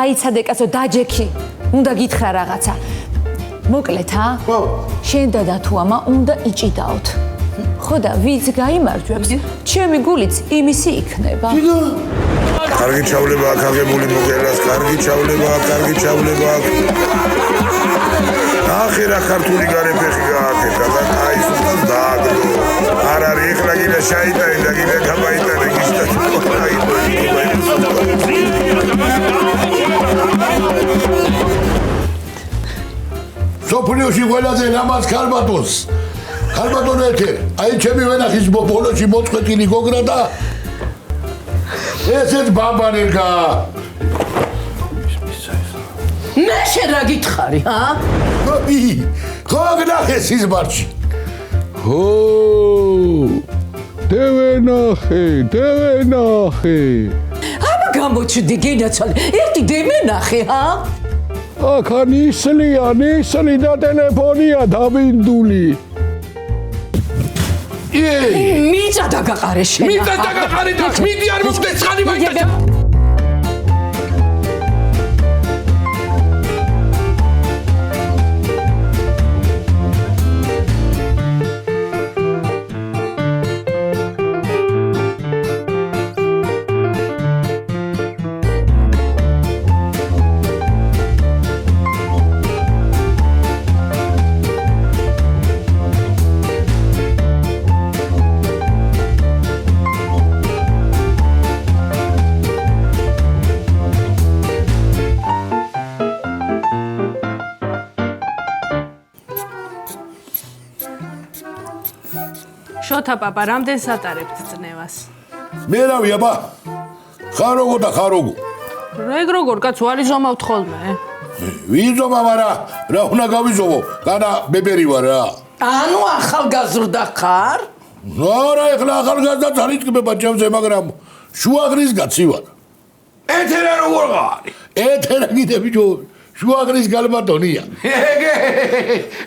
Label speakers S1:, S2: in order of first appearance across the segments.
S1: დაიცადე კაცო დაჯექი. უნდა გითხრა რაღაცა. მოკლედ, შენ და დათუამა უნდა იჭიდაოთ. ხო და ვიც გაიმარჯვებს, ჩემი გულიც იმისი იქნება.
S2: კარგი ჩავლება აქ აღებული მოგელას, კარგი ჩავლება აქ, კარგი ჩავლება აქ. ახე რა ქართული გარიფეხი გააკეთა და აი სულ დააგდო. არ არის ეხლა გინდა შაიტანი და გინდა გამაიტანე გიშდა.
S3: სოფლიოში ყველაზე ლამაზ ქალბატონს. ქალბატონო ეთერ, აი ჩემი ვენახის ბოლოში მოწყვეტილი გოგრა და ესეც ბაბანერგა.
S4: მე შენ რა გითხარი,
S3: ხო გნახე სიზმარში.
S5: ო დევენახე.
S4: აბა გამოჩდი გინაცვალე. ერთი დემენახე,
S5: აქა ნისლი და ტელეფონია დაბინდული.
S4: მიწა დაგაყარე შენ.
S6: მიწა დაგაყარე და მიდი არ მოგდეს ცხანი მაინდა.
S7: შოთა პაპა, რამდენს ატარებთ წნევას?
S3: მე რავი აბა. ხაროგო და ხაროგო.
S7: ეგ როგორ კაც ვარიზომავთ ხოლმე?
S3: ვიზომა მარა, რა უნდა გავიზოვო? განა ბებერი ვარ რა.
S4: ანუ ახალგაზრდა ხარ?
S3: არა, ეხლა ახალგაზრდა წარიწყება ჩემზე, მაგრამ შუაღრის კაცი ვარ.
S6: ეთერა როგორ ხარ?
S3: ეთერა კიდე ბიჭო, შუაღრის გალბატონია.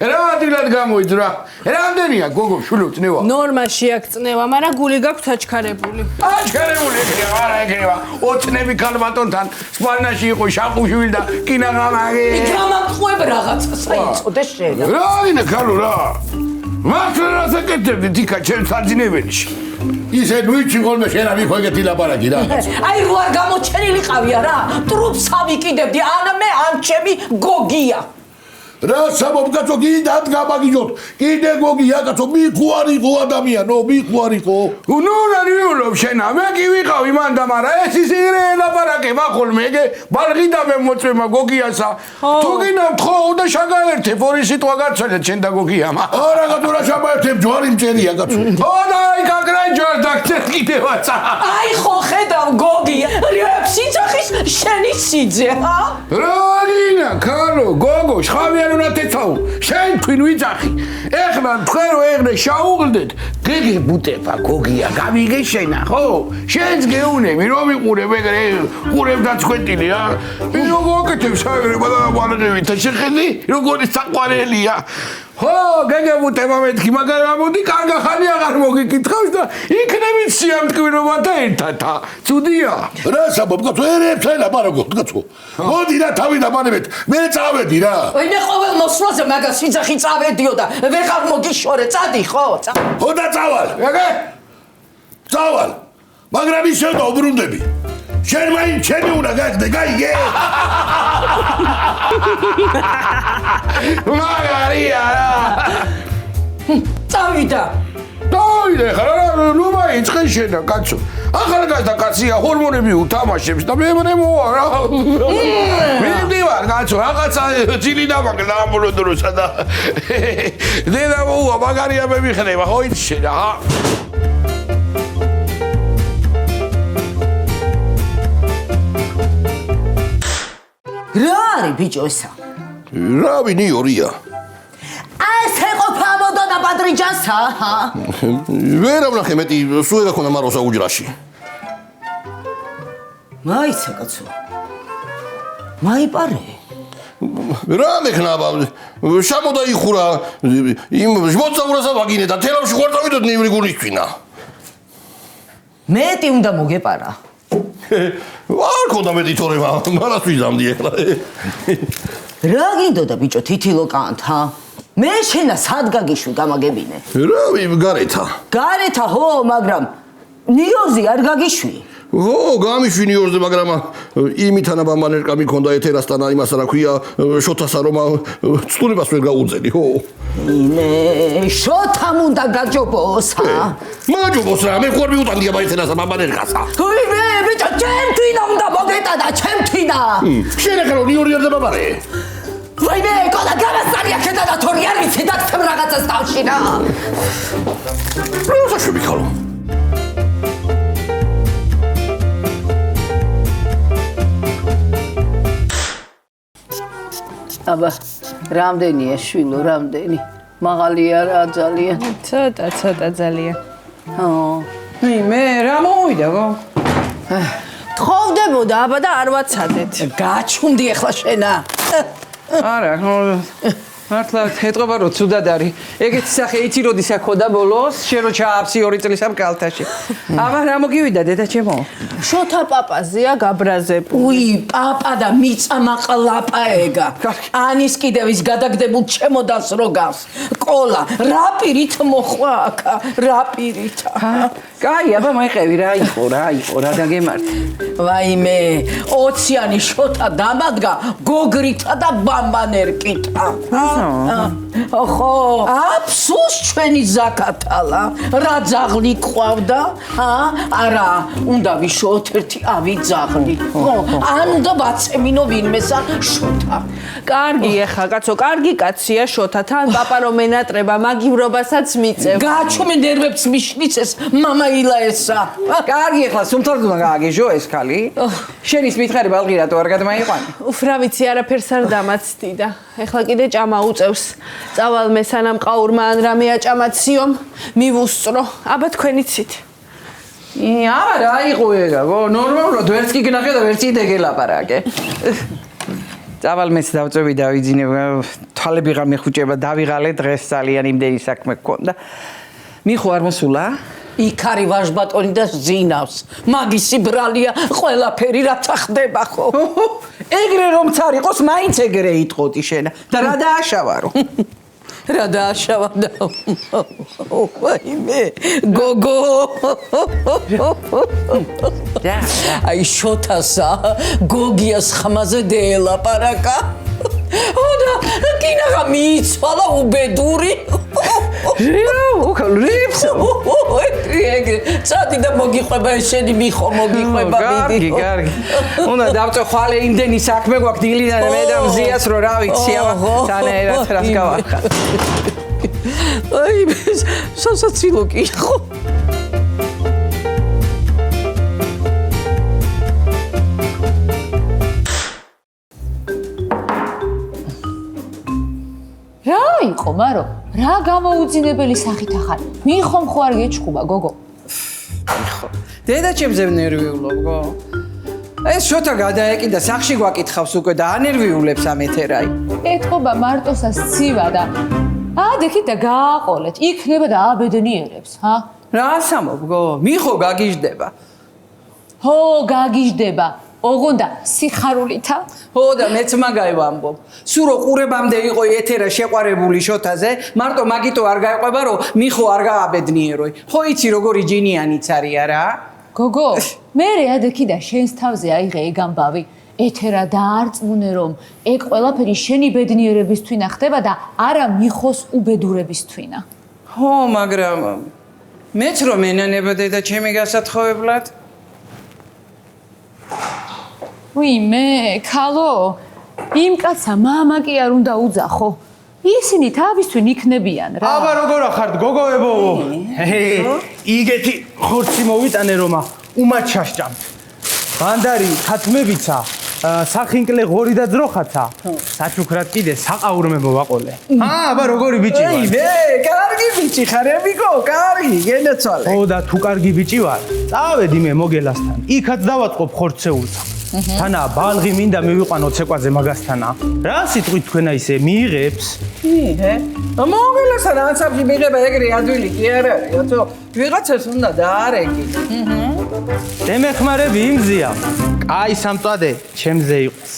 S6: რა ადგილად გამოიძრა? რამდენია გოგო შულო წნევა?
S7: ნორმაში აქ წნევა, მაგრამ გული გაქვთ აჩქარებული.
S6: აჩქარებული ეგრევა, არა ეგრევა. ოცნები ქალბატონთან სპარნაში იყო შაყუშვილი და კინაღამაგი.
S4: გამაყვებ რაღაცა საიწოდე შენ.
S6: რა ვინა ქალო რა? მართლა რა საკეთებდი თიკა ჩემს საძინებელში?
S3: ისე ნუიჩი ხოლმე შენ არ მიხო ეგეთი ლაპარაკი რა.
S4: აი რო არ გამოჩენილი ყავია რა. ტრუპს ავიკიდებდი, ან მე ან ჩემი გოგია.
S3: რა საბობ კაცო კიდე გამაგიჯოთ. კიდე გოგია კაცო მიხوارიყო ადამიანო, მიხوارიყო.
S6: ნუ რა ვიულობ შენა, მე კი ვიყავი მან და მარა ეს ისე ლაპარაკება ხოლმე ეგ ბალღი და მე მოწვემა გოგიასა. თუ გინდა ხო და შაგაერთებ ორი სიტყვა გაცვალეთ შენ და გოგიამა.
S3: არა კაცო რა შაგაერთებ ჯვარი მწერია კაცო.
S6: აი კაკრაი ჯვარ დაგწერ კიდევაცა.
S4: აი ხო ხედავ გოგია. სიძახის შენი სიძე,
S6: რა გინდა ქალო გოგო შხავიან უნდა თეცაო შენ თქვენ ვიძახი ეხლა თქვენ რო ეგრე შაუღლდეთ გეგებუტება გოგია გამიგე შენა ხო შენს გეუნები რომ იყურებ ეგრე ყურებ დაცხვეტილი რა როგორ გაკეთებ საერთოდ ბალაღებით შეხედი როგორი საყვარელია ხო გეგებუტება მეთქი მაგრამ ამოდი კარგა ხანი აღარ მოგიკითხავს და იქნებით სიამტკბირობათა ერთად ცუდია
S3: რა საბობ კაცო ერებს ელაპარაკოთ კაცო მოდი რა თავი დამანებეთ მე წავედი რა
S4: მე ყოველ მოსვლაზე მაგას სიძახი წავედიო და ვეღარ მოგიშორე წადი ხო
S3: ხო და წავალ წავალ მაგრამ ისე და უბრუნდები შენ მაინც ჩემი უნდა გაგდე გაიგე
S6: მაგარია რა
S4: წავიდა
S6: დავიდე ხარა ნუ მაიწყე შენა კაცო ახალგაზრდა კაცია ჰორმონები უთამაშებს და მე მოვა რა მივდივარ კაცო რაღაცა ძილი დამაგდა ამ ბოლო დროსა და დედა მოვა მაგარია მე მიხდება ხო იცი შენა
S4: რა არის ბიჭო ესა
S3: რა ვინი ორია
S4: ასე ყოფა მოდონა პატრიჯანსა
S3: ვერ ვნახე მეტი სულ ეგ ქონა მაროსა უჯრაში
S4: მაიცა კაცო მაიპარე
S3: რა მეკნაბა შამოდა იხურა იმ ჟმოცაურასა ვაგინე და თელავში ხوار დავიდოდ ნივრი გულისთვინა
S4: მეტი უნდა მოგეპარა
S3: არ ქონდა მეტი თორემა, მარას ვიზამდი ახლა.
S4: რა გინდოდა ბიჭო თითილო კანთა? მე შენა სად გაგიშვი გამაგებინე?
S3: რავი, გარეთა.
S4: გარეთა ხო, მაგრამ ნიოზი არ გაგიშვი?
S3: ო, გამიშვი ნიორზე, მაგრამ იმითან აბამანერკა მიქონდა ეთერასთან იმას რა ქვია, შოთასა რომ ცდურებას ვერ გაუძელი, ხო?
S4: იმე, შოთამ უნდა გაჯობოსა.
S3: მაჯობოს რა, მე ხوار მიუტანდია ეთერასა აბამანერკასა.
S4: იმე, ბიჭო, ჩემთვინა უნდა მოგეტანა, ჩემთვინა.
S3: შენ ახლა ნიორი არ დაბაბარე.
S4: ვაიმე, კოლა გამასარია ქედა და თორი არ ვიცი დაგცემ რაღაცას თავში რა.
S3: რა საშვები ხალო?
S4: აბა, რამდენია შვილო, რამდენი? მაღალია რა ძალიან.
S7: ცოტა ძალიან.
S8: მე რა მოვიდა გო?
S7: თხოვდებოდა აბა და არ ვაცადეთ.
S4: გაჩუმდი ახლა შენა.
S8: არა, მართლა ეთყობა რომ ცუდად არის. ეგეთი სახე იცი როდის აქოდა ბოლოს, შენ რო ჩააფსი 2 წლის ამ კალთაში. აბა რა მოგივიდა დედა ჩემო?
S7: შოთა პაპაზია გაბრაზებული.
S4: უი, პაპა და მიწამაყლაპა ეგა. ანის კიდევ ის გადაგდებულ ჩემოდანს რო გავს. ყოლა, რა პირით მოხვა აქა, რა პირით?
S8: კაი, აბა მაიყევი რა იყო რა დაგემართე.
S4: ვაიმე, 20-იანი შოთა დამადგა გოგრითა და ბამბანერკითა. ხო, აფსუს ჩვენი ზაკათალა, რა ძაღლი ყავდა? არა, უნდა ვიშოთ ერთი ავი ძაღლი. ხო, ან უნდა ვაცემინო ვინმესა შოთა.
S7: კარგი ახლა კაცო, კარგი კაცია შოთა, თან პაპა რომ ენატრება, მაგივრობასაც მიწევ.
S4: გაჩვენე ნერვებს მიშნიცეს მამა ილაესა.
S8: კარგი ახლა სუმთარს უნდა გააგეჟო ეს ქალი. შენის მითხარი ბალღი რატო არ გადმაიყვანი?
S7: უფრა ვიცი არაფერს არ დამაცდი და ახლა კიდე ჭამა უწევს. წავალ მე სანამ ყაურმა ან რამე აჭამაციომ, მივუსწრო. აბა თქვენ იცით.
S8: აბა რა იყო ეგა გო? ნორმალურად ვერც კი გნახე და ვერც კიდე გელაპარაკე. წავალ მეც დავწევი და ვიძინე თვალები ღარ მეხუჭება დავიღალე დღეს ძალიან იმდენი საქმე გქონდა. მიხო არ მოსულა?
S4: იქ არის ვაჟბატონი და ზინავს. მაგისი ბრალია ყველაფერი რათა ხდება ხო?
S8: ეგრე რომ ც არ იყოს, მაინც ეგრე იტყოდი შენა. და რა დააშავარო?
S4: რა დააშავა და ვაიმე გოგო აი შოთასა გოგიას ხმაზე დელაპარაკა და კინაღა მიიცვალა უბედური ეგრე წადი და მოგიყვება შენი მიხო მოგიყვება მიდი
S8: კარგი უნდა დავწო ხვალე იმდენი საქმე გვაქვს დილიდან მე და მზიას რო რა ვიცი აბა თანაერად რას გავახარ
S4: აი სასაცილო კი ხო
S1: რა იყო მარო რა გამოუძინებელი სახით ახარ მიხომ ხო არ გეჩხუბა გოგო
S8: ხო დედაჩემზე ნერვიულობ გო ეს შოთა გადაეკიდა სახში გვაკითხავს უკვე და ანერვიულებს ამ ეთერაი
S1: ეთყობა მარტოსას ცივა და ადექით და გააყოლეთ იქნება და აბედნიერებს ჰა
S8: რა სამობ გო მიხო გაგიჟდება
S1: ჰო გაგიჟდება ოღონდა სიხარულითა
S8: ხო და მეც მაგაი ვამბობ სულ რო ყურებამდე იყო ეთერა შეყვარებული შოთაზე მარტო მაგიტო არ გაიყვება რომ მიხო არ გააბედნიეროი ხო იცი როგორი ჯინიანიც არის არა
S1: გოგო მე ადექი და შენს თავზე აიღე ეგ ამბავი ეთერა დაარწმუნე რომ ეგ ყველაფერი შენი ბედნიერებისთვინა ხდება და არა მიხოს უბედურებისთვინა
S8: ხო მაგრამ მეც რომ ენანება დედა ჩემი გასათხოვებლად
S1: ვიმე ქალო იმ კაცსა მამა კი არ უნდა უძახო ისინი თავისთვინ იქნებიან რა
S9: აბა როგორ ახართ გოგოებო იგეთი ხორცი მოვიტანე რომ უმად ჩასჭამთ ბანდარი ხათმებიცა სახინკლე ღორი და ძროხაცა საჩუქრად კიდე საყაურმე მოვაყოლე აბა როგორი ბიჭი ვარ
S8: კარგი ბიჭი ხარები გო კარგი გენაცვალე
S9: ო და თუ კარგი ბიჭი ვარ წავედი მე მოგელასთან იქაც დავატყობ ხორცეულს თანა ბალღი მინდა მივიყვანო ცეკვაზე მაგასთანა რა სიტყვით თქვენა ისე მიიღებს
S8: მოგელასთან ანსამბლი მიიღება ეგრე ადვილი კი არა რატო ვიღაცას უნდა დაარეკი
S9: დემეხმარები იმზია. კაი სამწვადე ჩემზე იყოს.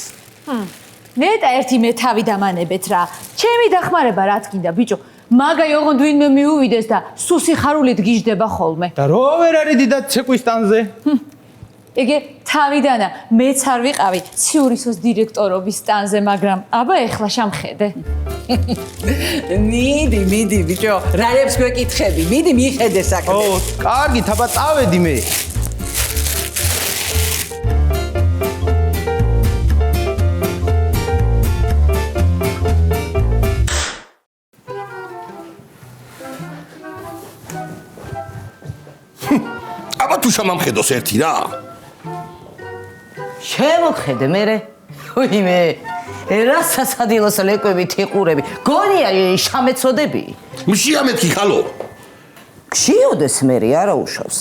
S1: ნეტა ერთი მე თავი დამანებეთ რა. ჩემი დახმარება რა თქინდა ბიჭო. მაგაი ოღონდ ვინმე მიუვიდეს და სუსი ხარულით გიждდება ხოლმე.
S9: და რო ვერ არის დიდად ცეკვის ტანზე.
S1: ეგე თავიდანა მეც არ ვიყავი ციურისოს დირექტორობის სტანზე, მაგრამ აბა ეხლა შამხედე.
S4: მიდი ბიჭო, რაებს გვეკითხები? მიდი მიხედე საქმე.
S9: ო, კარგით, აბა წავედი მე.
S3: აბა თუ შემამხედოს ერთი რა.
S10: შემოხედე მერე. ვიმე. რა სასადილოს ლეკვებით იყურები. გონია შამეცოდები.
S3: მშიამეთქი ხალო.
S10: გშიოდეს მერე არა უშავს.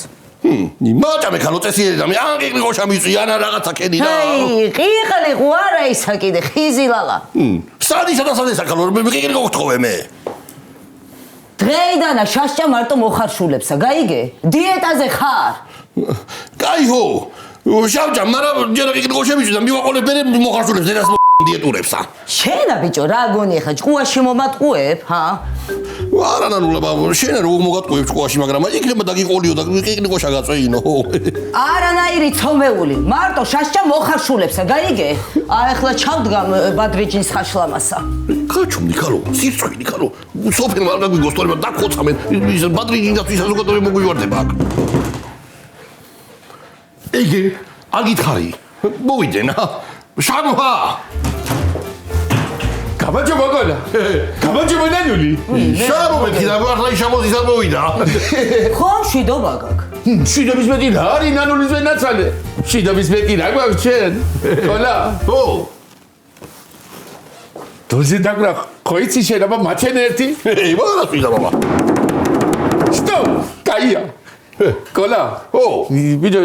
S3: მატამე ხალო წესიერი და მე ანყიყო შამიწვი ანა რაღაცა კედი რა.
S10: აი, ყიყლიყო არა ისა კიდე ხიზილალა.
S3: სადისა და სადა ხალო მე ყიყლიყო გთხოვე მე.
S10: დღეიდანა შაშჭა მარტო მოხარშულებსა, გაიგე? დიეტაზე ხარ.
S3: კაიჰო. შავჭა, მაგრამ ჯერ ყიყლიყო შემიჭდა მივაყოლებ მე მოხარშულებს დედას დიეტურებსა.
S10: შენა ბიჭო, რა გონი ხა ჭკუაში მომატყუებ, ჰა?
S3: არა ნანულა ბაბო, შენ რო მოგატყუებ ჭკუაში, მაგრამ იქნება დაგიყოლიო და ყიყლიყო შაგაწვეინო.
S10: არანაირი ცომეული, მარტო შაშჭა მოხარშულებსა, გაიგე? ახლა ჩავდგამ ბადრიჯის ხაშლამასა.
S3: კაჩუმნი ხალო, სირცხვინი ხალო. სოფელ არ გაგვიგოს თორემ დაგხოცამენ. ის ბადრიჯის და საზოგადოებრივ მოგვივარდება აქ. ეგე, აგითხარი. მოვიდენა. შამოა.
S6: გაბაჯო მოგონა. გაბაჯო მონანული.
S3: შამომეთქი და ახლა შამოზის არ მოვიდა.
S10: ხომ შვიდობა გაქვს?
S6: შვიდობის მეტი რა არის ნანულის ვენაცვალე? შვიდობის მეტი რა გვაქვს ჩვენ? ხოლა?
S3: ო.
S6: დოზე დაგრა ხო იცი შენ აბა მაჩენ ერთი?
S3: მოგა შვიდა ბაბა.
S6: სტოპ! კაია. ხოლა?
S3: ო.
S6: ბიჭო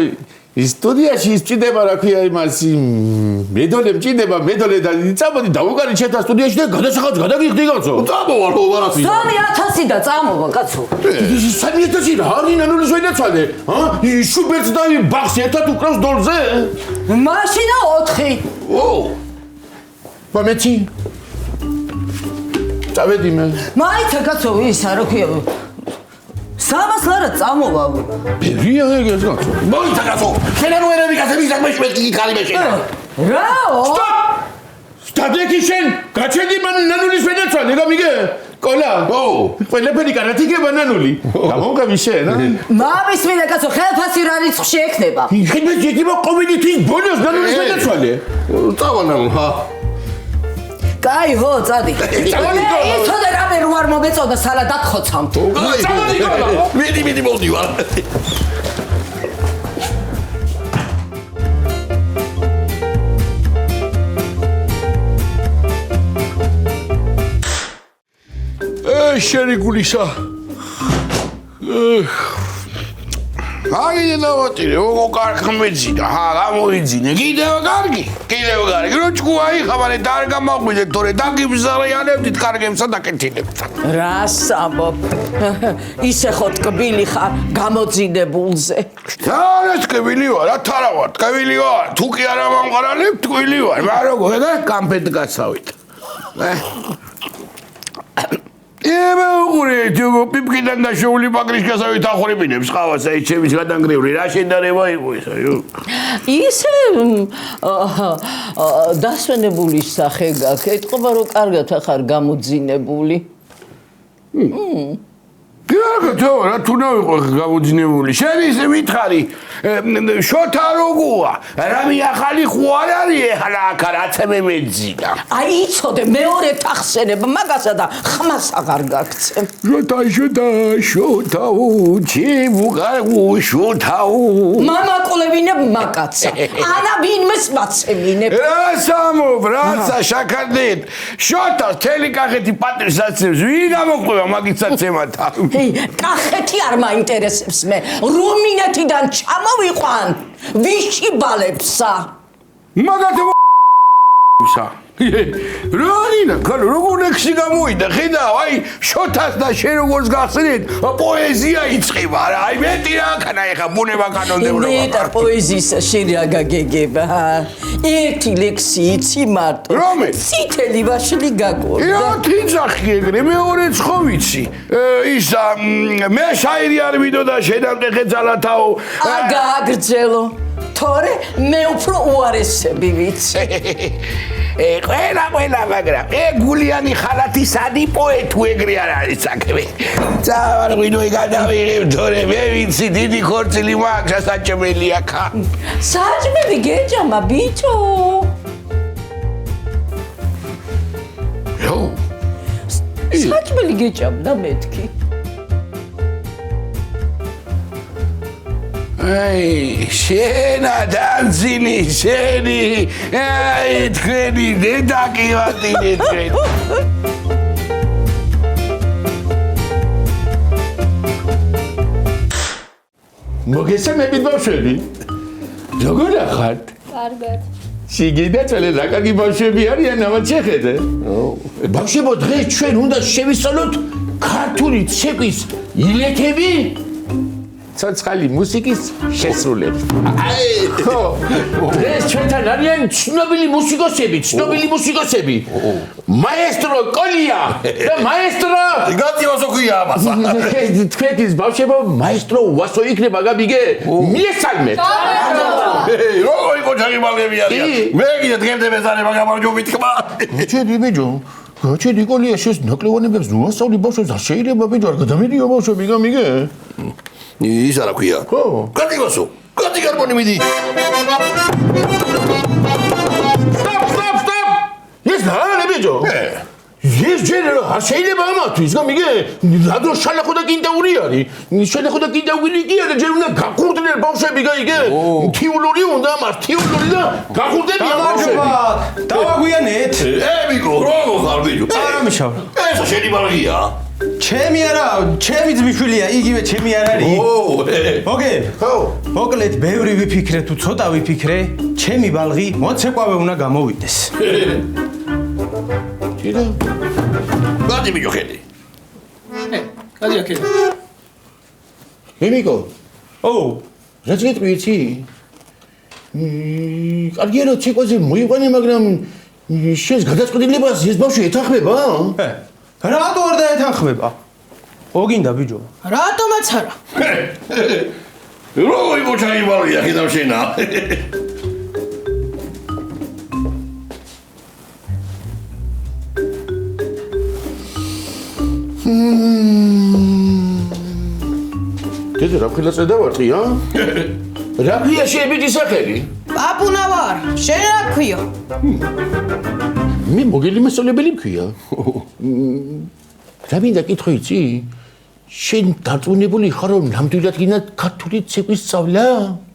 S6: სტუდიაში სჭირდება რა ქვია იმას მედოლე მჭირდება მედოლე და წამოდი დავუყარი ჩემთან სტუდიაში და გადასახადს გადაგიხდი კაცო.
S3: წამოვა რო ვარასი.
S10: 3000 და წამოვა კაცო.
S6: 3000 რა არის ნანულის ვენაცვალე? შუბერტს და ბახს ერთად უკრავს დოლზე?
S10: მაშინა 4.
S6: ო. მომეცი. წავედი მე.
S10: მაიცა კაცო ისა რა ქვია სამას ლარა წამოვა.
S6: ბერია ეგეც კაცო.
S3: მოიცა კაცო. შენ არ ვერები კაცები საქმეში მეტი ხარი მე შენ.
S10: რაო?
S6: სტადიაკი შენ გაჩენდი მან ნანულის ვენაცვალე გამიგე? კოლა. ო. ყველაფერი კარათი გება ნანული. გამოგავი შენ ა?
S10: მამის მინდა კაცო ხელფასი რა რიცხვში ექნება?
S6: იქნება ჯეთიბა კომუნიკის ბონუს ნანულის ვენაცვალე.
S3: წავანამ ხა.
S10: კაი ხო წადი. იცოდე რამე რო არ მომეწოდა სალა დაგხოცავთ.
S3: მიდი მოვდივარ.
S6: შენი გულისა. აი დავატირე, ოგო კარგი მეძინა, ჰა, გამოიძინე, კიდევ კარგი. რო ჭკუაი ხაბარე და არ გამოგვიდე, თორე დაგიბზარიანებდით კარგემსა და კეთილებსა.
S4: რა სამბობ? ისე ხო ტკბილი ხარ გამოძინებულზე.
S6: რა ტკბილი ვარ, ათარა ვარ, ტკბილი ვარ. თუ კი არა მომყარალებ, ტკბილი ვარ. მაგრამ როგორ ეგ კამპეთ გასავით. უყურე, თქო, პიპკიდან და შოული ბაგრის გასავით ახორებინებს ყავას, აი ჩემის გადანგრეული რა შენდარება იყო ეს, აიო.
S4: ისე დასვენებული სახე გაქვს. ეთყობა რომ კარგად ახარ გამოძინებული.
S6: გიახო, რა თუნა იყო გამოძინებული. შენ ისე მითხარი, შოთა როგორა? რამე ახალი ხო არ არის ახლა აქ რაცე მე მეძინა.
S4: აი იცოდე მეორე თახსენებ მაგასა და ხმას აღარ გაგცემ.
S6: შოთაუ, ჩემუგარუ შოთაუ.
S4: მამა ყოლევინებ მაკაცა. ანა ვინმეს მაცემინებ.
S6: რა სამობ, რაცა შაქარდეთ. შოთა თელი კახეთი პატრის აცებს. ვინ გამოყვება მაგიცაც ემათა.
S4: კახეთი არ მაინტერესებს მე. რუმინეთიდან ჩამოვიყვან ვიში ბალებსა.
S6: მაგათო როინა, ხან როგორ ექსი გამოვიდა, ხედავ, აი, შოთას და შენ როგორც გახსნით, პოეზია იწყება რა, აი მეტი რა ქანა ეხა ბუნება კანონმდებლობა.
S4: მეტა პოეზიის შენ რა გაგეგება? ერთი ლექსი იცი მარტო.
S6: რომელი?
S4: წითელი ვაშლი გაგორდა.
S6: თიძახი ეგრე, მეორეც ხო ვიცი. ისა მე შაირი არ ვიდო და შენამდე ძალათაო.
S4: აგა აგრძელო. თორე მე უფრო უარესები ვიცი.
S6: ყველა მაგრამ გულიანი ხალათისადი პოეტუ ეგრე არ არის საქმე. წავარღვინო გადავიღებ თორე მე ვიცი დიდი ხორცილი მაქვს სასაჭმელია ხა.
S4: საჭმელი გეჭამა ბიჭო. საჭმელი გეჭამდა მეთქი.
S6: აი, შენა დანძინი, შენი, აი, თქვენი დედა კი ვატინე თქვენ. მოგესალმებით ბავშვები. როგორ ახართ?
S1: კარგად.
S6: შეგიძლიათ წელე რაკაკი ბავშვები არიან ამათ შეხედე? ბავშვებო, დღეს ჩვენ უნდა შევისწავლოთ ქართული ცეკვის ილეთები. ცოცხალი მუსიკის შესრულება. ხო, დღეს ჩვენთან არიან ცნობილი მუსიკოსები. მაესტრო კოლია და მაესტრო
S3: გატივასო ქვია ამასა.
S6: თქვენთვის ბავშვებო, მაესტრო ვასო იქნება გაბიგე? მიესალმეთ.
S3: როგორი კოჩარი მალები არიან. მე კიდე დღემდე მეზარება გამარჯვებით ხმა.
S6: გაჩედი ბიჭო. გაჩედი კოლია შეს ნაკლევანებებს ნუასწავლი ბავშვებს არ შეიძლება ბიჭო არ გადამედიო ბავშვები გამიგე?
S3: ის არა ქვია.
S6: ხო.
S3: გატივასო. გადი გარმონი მიდი.
S6: Stop! ეს რა არის ბიჭო? ეს ჯერა არ შეიძლება ამათვის გამიგე? რადო შალახო და კინტაური არის. შალახო და კინტაური კი არა, ჯერ უნდა გახურდნენ ბავშვები გაიგე? თიულური უნდა მართიულური და გახურდებიან ბავშვები.
S9: დავაგვიანეთ.
S3: მიკო, როგორ ხარ ბიჭო?
S9: არამიშავ.
S3: ესა შენი ბალღია.
S9: ჩემი არა, ჩემი ძმისშვილია, იგივე ჩემი არ არის. მოგე?
S3: ხო.
S9: მოკლედ, ბევრი ვიფიქრე თუ ცოტა ვიფიქრე, ჩემი ბალღი მოცეკვავე უნდა გამოვიდეს.
S3: კიდე? გადი ბიჭო ხედი.
S9: გადი აქედე.
S6: მიკო.
S9: ო,
S6: რაც გეტყვი? კარგია რომ ცეკვაზე მოიყვანე, მაგრამ შენს გადაწყვეტილებას ეს ბავშვი ეთანხმება?
S9: რატო არ დაეთანხმება? გოგინდა ბიჭო.
S7: რატომაც არა?
S3: როგორი კოჩარი მალია ხედავ შენა.
S6: დედა რა ქვია წედავარტი, ა? რა ქვია შებიჯი სახელი?
S7: პაპუნა ვარ. შენ რა ქვია?
S6: მე მოგელი მასწავლებელი მქვია. რა მინდა კითხო იცი? შენ დარწმუნებული ხარ რომ ნამდვილად გინდა ქართული ცეკვის სწავლა?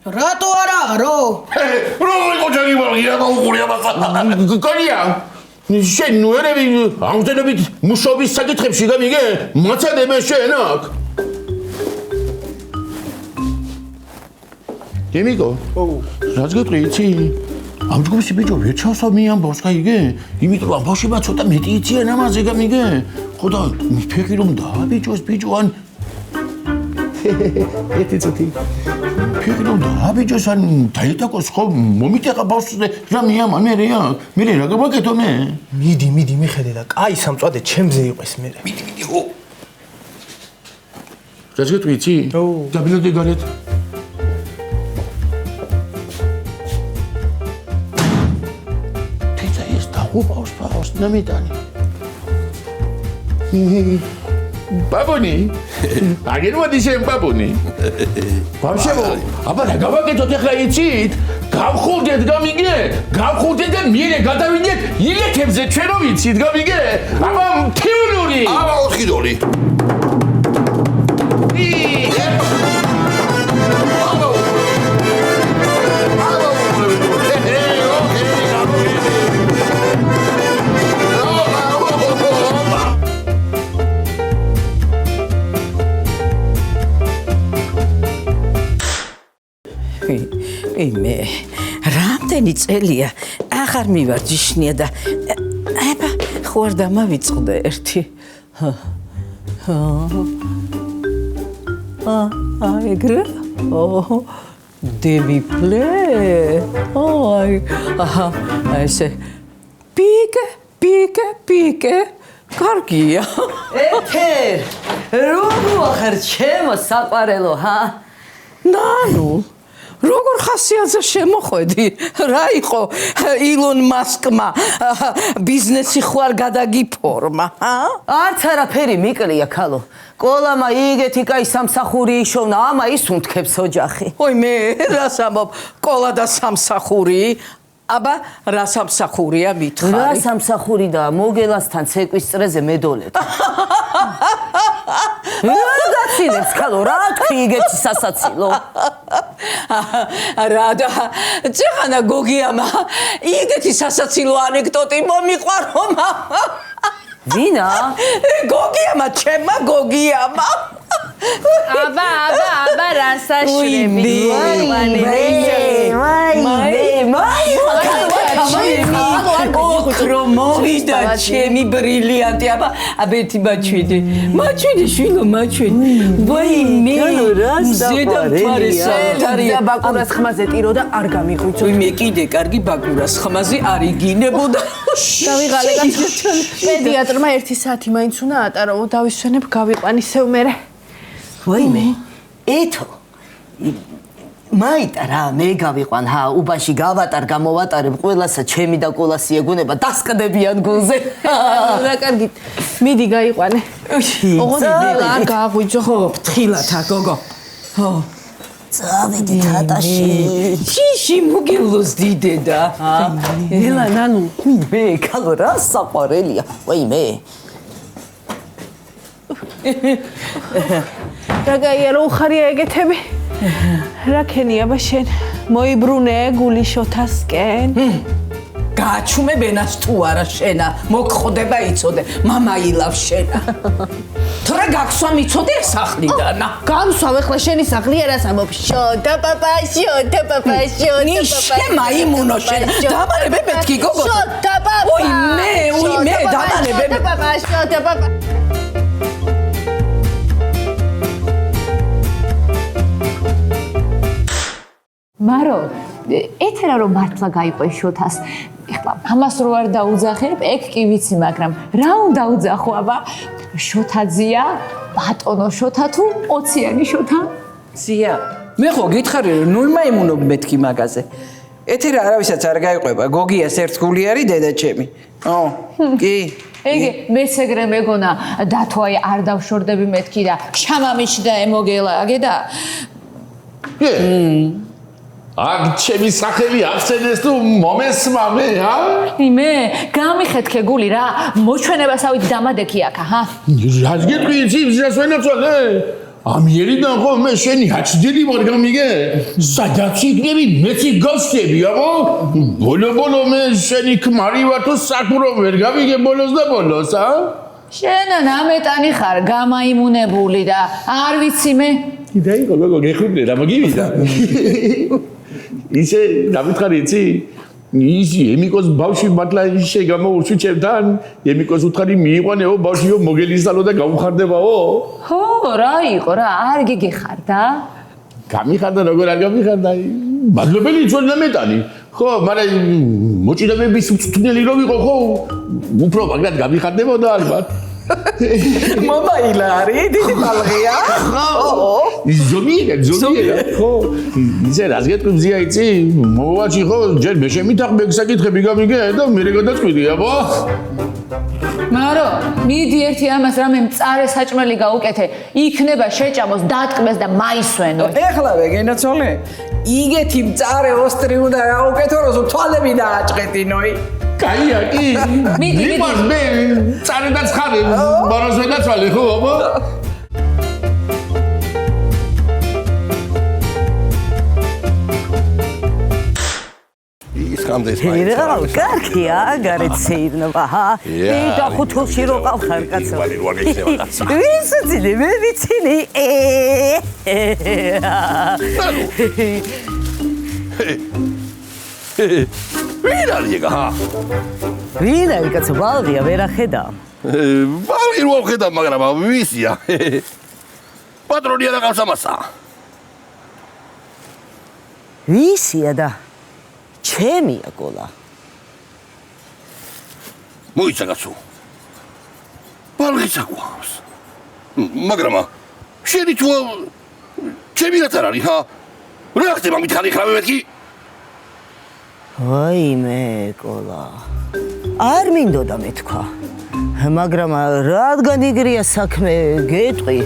S7: რატო არა არო?
S3: როგორი კოჩარი მალია გაუყურია მასა.
S6: კოლია, შენ ნუერები ამზენებით მუშაობის საკითხებში გამიგე? მაცადებენ შენ აქ? გემიკო? რაც გეტყვი იცი? ამ ჯგუფში ბიჭო ვერ ჩავსვა მე ამბავს, გაიგე? იმიტომ რომ ბავშვებმა ცოტა მეტი იციან ამაზე, გამიგე? ხო და ფეხი რომ დააბიჭოს ბიჭო ან ეთი ცოტი ფეხი რომ დააბიჭოს ან დაიტაკოს ხო მომიტეხა ბავშვზე რა მიამა მე რა გავაკეთო მე?
S9: მიდი მიხედე და კაი სამწვადე ჩემზე იყოს მე.
S3: მიდი ხო.
S6: რაც გეტყვი იცი? დაბილოდი გარეთ. უპავს ნამიტანი. ბაბონი. აგერ მოდი შენ ბაბონი. ბავშვებო, აბა რა გავაკეთოთ ახლა იცით? გავხურდეთ გამიგე? გავხურდეთ და მიერე გადავიდეთ ილეთებზე ჩვენ რო ვიცით გამიგე? აბა მთიულური. აბა 4 დოლი.
S4: მე რამდენი წელია აღარ მივარ ჯიშნია და აბა ხوار დამავიწყდე ერთი ეგრე დევიფლე ესე პიკე კარგია
S10: ეთერ როგორ ახარ ჩემო საყვარელო ჰა
S4: ნანუ როგორ ხასიათზე შემოხვედი რა იყო ილონ მასკმა ბიზნესი ხوار გადაგიფორმა ჰა
S10: არც არაფერი მიკლია ქალო კოლამა იგეთი კაი სამსახური იშოვნა ამა ის უნთქებს ოჯახი
S4: ой მე რას ამბობ კოლა და სამსახური აბა რა სამსახურია მითხარი
S10: რა სამსახური და მოგელასთან ცეკვის წრეზე მედოლეთ რა გაცინებს ქალო რა თქვი იგეთი სასაცილო
S4: რა და ძახანა გოგიამა იგეთი სასაცილო ანეკდოტი მომიყვარო
S10: ვინა
S4: გოგიამა ჩემმა გოგიამა
S7: აბა რასაშრები
S4: ოქრომოვიდა ჩემი ბრილიანტი აბა ერთი მაჩვიდე შვილო მაჩვიდე ვაიმე
S7: და ბაკურას ხმაზე ტირო და არ გამიღვიძო
S4: მე კიდე კარგი ბაკურას ხმაზე არ იგინებოდა
S7: დავიღალე პედიატრმა 1 საათი მაინც უნდა ატარო დავისვენებ გავიყვანისევ მერე
S10: ვაიმე ეთო მაიტა რა მე გავიყვან ჰა უბანში გავატარ გამოვატარებ ყველასა ჩემი და კოლასი ეგონება დასკდებიან გულზე
S7: რა კარგი მიდი გაიყვანე ოღონდ არ გააღვიძო
S4: ხო ფრთხილად გოგო ხო
S10: წავედი თატაში
S4: შიში მოგილოს დიდედა
S10: ელა ნანუ მე ქალო რა საყვარელია ვაიმე
S7: რა გაია რო ხარია ეგეთები რა ქენია შენ მოიბრუნე გული შოთასკენ
S4: გააჩუმე ბენას თუ არა შენა მოგხდება იცოდე მამა ილავს შენა თორე გაგსვა მიცოდე სახლიდანა
S7: გამსვავ ახლა შენი სახლია რას ამბობ შოთა პაპა
S4: ნიშე მაიმუნო შენა დამანებე მეთქი გოგო
S7: შოთა პაპა
S4: ой მე დამანებე
S7: შოთა პაპა
S1: მარო ეთერა რომ მართლა გაიყო შოთას ეხლა ამას რო არ დაუძახებ ეგ კი ვიცი მაგრამ რა უნდა უძახო აბა შოთაძია ბატონო შოთა თუ ოციანი შოთა
S8: ზია მე ხო გითხარი რომ ნუ მაიმუნობ მეთქი მაგაზე ეთერა არავისაც არ გაიყვება გოგიას ერთ გული არის დედა ჩემი კი
S1: ეგე მეც ეგრე მეგონა დათვაი არ დავშორდები მეთქი და შამამიში და ემოგელა და
S6: აქ ჩემი სახელი ახსენეს თუ მომესმა მე ჰა
S1: მე გამიხეთქე გული რა მოჩვენებასავით დამადექი აქა ჰა
S6: რას გეტყვი იცი ვიზას ვენაცვალე ამიერიდან ხო მე შენი აჩდილი ვარ გამიგე სადაც იქნები მეცი გავსები აბო ბოლო მე შენი ქმარი ვარ თუ საქმრო ვერ გავიგე ბოლოს და ბოლოს ჰა
S1: შენა ნამეტანი ხარ გამაიმუნებული და არ ვიცი მე
S6: კიდე იყო გოგო გეხუბრე რა მოგივიდა ისე გამითხარი იცი ისი ემიკოს ბავში მართლა ისე გამოურჩი ჩემთან ემიკოს უთხარი მიიყვანეო ბავშიო მოგელისალო და გამხარდებაო
S1: ხო რა იყო რა არ გიგიხარდა
S6: გამიხარდა როგორ არ გამიხარდა მადლობელი იცოდნენ მეტანი ხო მაგრამ მოჭიდებების უწვნელი რო ვიყო ხო უფრო მაგრად გამიხარდებოდა ალბათ
S8: მომაილა არის დიდი ბალღია
S6: ზომიერად ხო ისე რას გეტყვი მზია იცი მოვაჩი ხო ჯერ მე შემითახ მე გსაკითხები გამიგე და მე გადაწყვიტი აბა
S1: მარო მიდი ერთი ამას რამე მწარე საჭმელი გაუკეთე იქნება შეჭამოს დატკბეს და მაისვენო
S8: ეხლავე გენაცოლე იგეთი მწარე ოსტრი უნდა გაუკეთო რომ თვალები დააჭყეტინოი
S6: კაია კი მიდი მე წარედაც ხარ ბაროს ვედაცვალე ხო აბა
S3: ისკამდეს
S10: მაინც რა კარგია გარეთ შეიძლება ჰა და ხუთულში რო ყავხარ კაცო ვიცი მე ვიცინი
S3: ვინ არის ეგ ჰა
S10: ვინა კაცო ბალღია ვერ ახედა.
S3: ბალღი რო ხედა, მაგრამ ვისია. პატრონია და ყავს ამასა.
S10: ვისია და ჩემია კოლა.
S3: მოიცა კაცო. ბალღი საკვავს. მაგრამ შენი თუ ჩემი რაც არ არის, ხა? რა ხდება მითხარი ხრავე მეთქი?
S10: ვაიმე კოლა. არ მინდოდა მეთქვა. მაგრამ რადგან იგრია საქმე გეტყვი.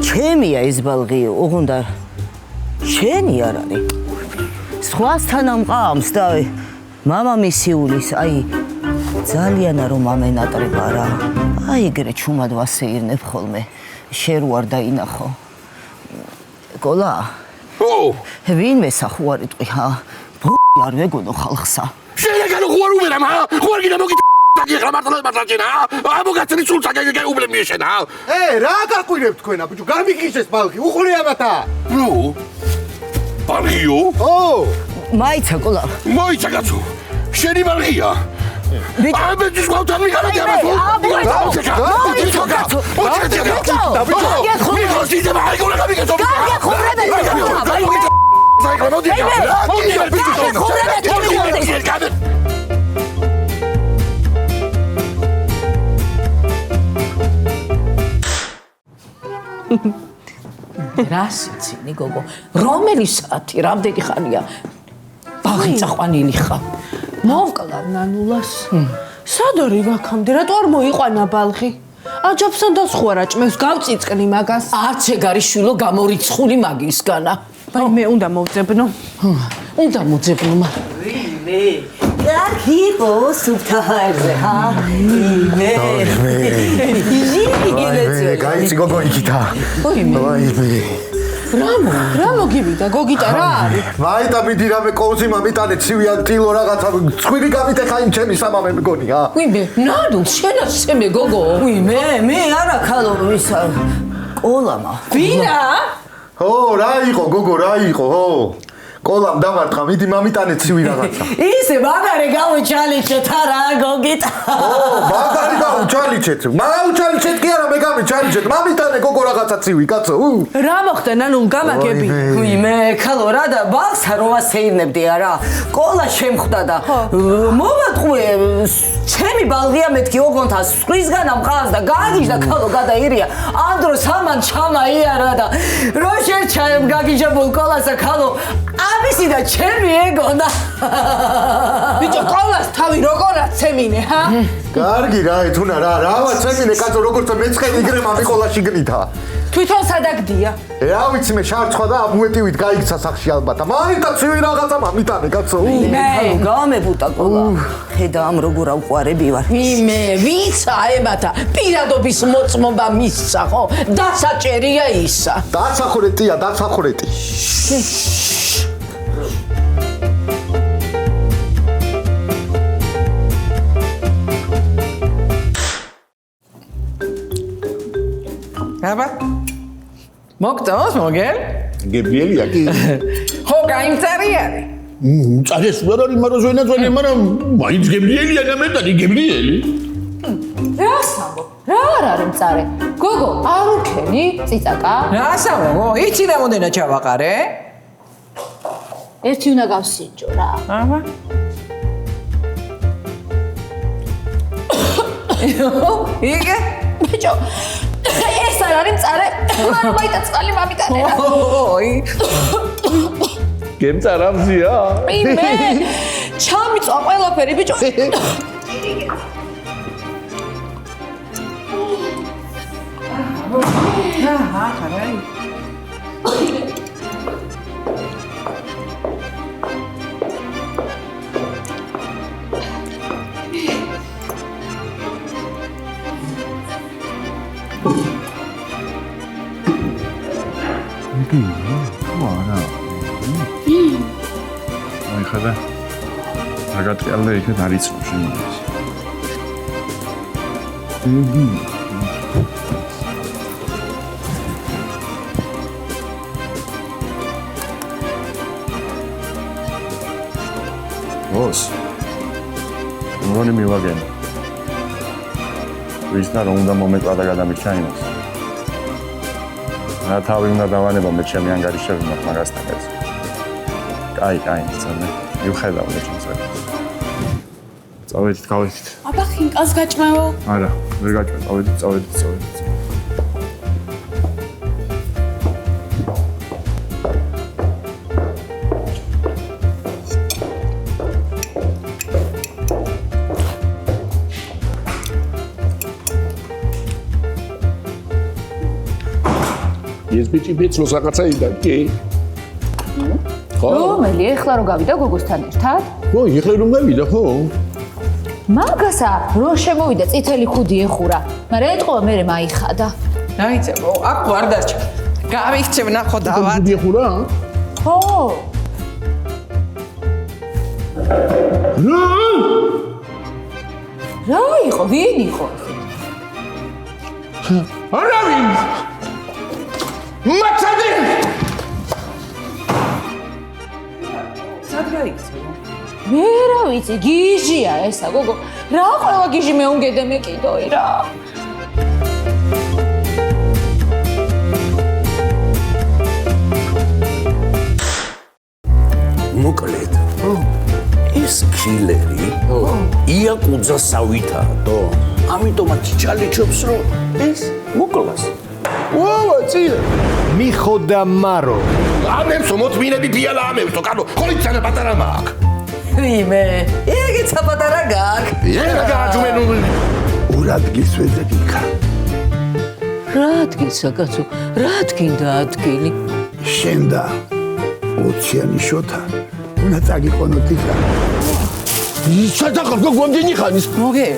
S10: ჩემია ეს ბალღი, ოღონდა შენი არ არის. სხვასთან ამყავს და მამამისიულის, აი ძალიან რომ ამენატრება რა. აი ეგრე ჩუმად ვასეირნებ ხოლმე. შენ არ დაინახო. კოლა.
S3: ო,
S10: ვინმე სახუარი ტყვი ხა? არ ვეგონო ხალხსა.
S3: შენ ეგარო ხوار უბერამ, ხა? ხوار გინდა მოგით გიხლა მართლა, ამოგაცნი სულსა გეუბლები შენ, ხა?
S11: რა გაყვირებ თქვენა, ბიჭო, გამიგიშეს ბალღი, უყურებათა.
S3: ნუ. ბალღიო?
S11: ო,
S10: მაიცა კოლა.
S3: მოიცა კაცო. შენი ბალღია. აბეჯის გავთან მიგარდი ამას.
S4: რას იცინი გოგო? რომელი საათი, რამდენი ხანია? ბაღი წაყვანილი ხარ.
S7: მოვკლავ ნანულას. სად არი ვაქამდე, რატო არ მოიყვანა ბალღი? აჯობსა დასხوارა ჭმევს გავწიწკნი მაგას.
S4: არც ეგ არის შვილო გამორიცხული მაგისგანა.
S7: აი მე უნდა მოვძებნო.
S4: უნდა მოძებნო მა.
S10: მე კარგიო სუფთაერზე ჰა? მე.
S11: მე გაიცი გოგო იქითა. ვაიმე.
S7: რა მოგივიდა გოგიტა რა არის?
S11: მაიტა მიდი რამე კოუზი მამიტანე ცივიან ტილო რაღაცა ცხვირი გამიტეხა იმ ჩემი სამამე მგონი ჰა?
S4: ვინმე? ნადულ შენაც შემე გოგო.
S10: მე არა ხალო ვისა. კოლამა.
S4: ვინა?
S11: ო რა იყო გოგო რა იყო ო? კოლამ დამარტყა მიდი მამიტანე ცივი რაღაცა.
S10: ისე მაგარი გავუჩალიჩეთ არა გოგიტა.
S11: ო მაგარი გავუჩალიჩეთ. მაუჩალიჩეთ კი არა მე გამიჩალიჩეთ. მამიტანე გოგო რაღაცა ცივი კაცო.
S7: რა მოხდა ნანულ გამაგები?
S10: მე ხალო რა და ბალსა რო ასეირნებდი არა. კოლა შემხვდა და მოვატყვე ჩემი ბალღია მეთქი ოღონდ სხვისგან ამყავს და გაგიჟდა ხალო გადაირია. ამ დროს ამან ჩამაიარა და რო შერჩაემ გაგიჟებულ კოლასა ხალო ამისი და ჩემი ეგონა.
S7: ბიჭო კოლას თავი როგორ აცემინე ჰა?
S11: კარგი რა ეთუნა რა ცემინე კაცო როგორც მეცხენი იგრე მამი კოლაში გნითა.
S7: თვითონ სადაგდია?
S11: რა ვიცი მე შარცხვა და აბუეტივით გაიქცა სახში ალბათ. მაინდა ცივი რაღაცა მამიტანე კაცო.
S10: მე გამებუტა კოლა. ხედა ამ როგორ აუყარები ვარ.
S4: მე ვიცა ემათა პირადობის მოწმობა მისცა ხო? დასაჭერია ისა.
S11: დასახურეტია დასახურეტი.
S8: აბა მოგწონს მოგელ?
S3: გებიელია კი.
S8: ხო, გაიმწარი არის.
S3: წარეს ვერ არის მაგრამ ზვენაძვენე, მაგრამ მაინც გებიელია გამეტანი გებიელი.
S1: რასამო? რა არ არის მწარე? გოგო, არ უქენი წიწაკა?
S8: რასამო? იცი რამოდენა ჩავაყარე?
S1: ერთი უნდა გავსინჯო რა.
S8: აბა. იგე?
S1: ბიჭო, ეს არ არის მწარე. მაგრამ მაიტა წყალი მამიტანე რა.
S8: ოი.
S3: გემწარავზია?
S1: მე ჩამიწვა ყველაფერი ბიჭო.
S8: აჰა, ხარაი.
S12: აი ხოდა აგატყალე იქეთ არის შემოდის. ოს მეგონი მივაგენი. ვის და რომ უნდა მომეკლა და გადამირჩა იმას. რა თავი უნდა დავანება მე ჩემი ანგარიშები მაქვს მაგასთან ეს. კაი, ძანე. მივხედავ მე ჩემს საკითხს. წავედით, გავედით.
S7: აბა ხინკალს გაჭმევო?
S12: არა, ვერ გაჭმე, წავედით.
S6: ეს ბიჭი ბეცნოს რაღაცა იდან, კი?
S1: რომელი ეხლა რო გავიდა გოგოსთან ერთად?
S6: ხო, ეხლა რომ გავიდა, ხო?
S1: მაგასა რო შემოვიდა წითელი ხუდი ეხურა, მაგრამ ეთყობა მე მაიხადა.
S8: დაიწებო, აქ ვარ დარჩა. გავიქცევ ნახო დავა.
S6: ხუდი ეხურა?
S1: ხო. რა იყო? ვინ იყო?
S6: არავინ! მაცადე!
S8: სად გაიქცევო?
S1: მე რა ვიცი, გიჟია ესა, გოგო. რა ყველა გიჟი მეუნგედე მე კიდოი რა.
S3: მოკლედ. ეს კილერი იაკუძას სავითაო. ამიტომაც ჩალიჩობს რომ ეს მოკლას.
S6: ვავა, წიე.
S5: მიხოდა მარო.
S3: ამებსო მოწმინები დიალა ამებსო, კანო, ხოლიცანა პატარა მაქვს.
S10: ვიმე, ეგეც აპატარა გაკ.
S3: ერა გააჯუმენო.
S6: ურად გისვეზებიკა.
S10: რა ადგილსა კაცო, რა ადგინდა ადგილი?
S6: შენ და 20-იანი შოთა უნდა წაგიყონოთ იქა. სადაღარ გოგონდენი ხანის.
S10: მოგე.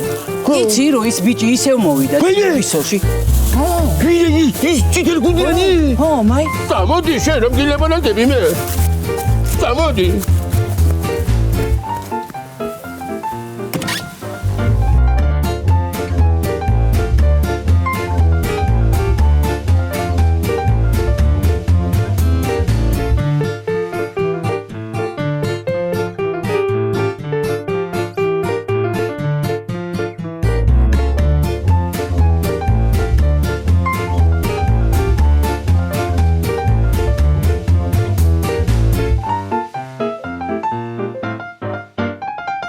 S10: იცი რომ ის ბიჭი ისევ მოვიდა ისოში.
S6: ის წითელი გუნდიანი?
S10: ხო, მაი.
S6: წამოდი შენ რომ გილებანადები მე. წამოდი.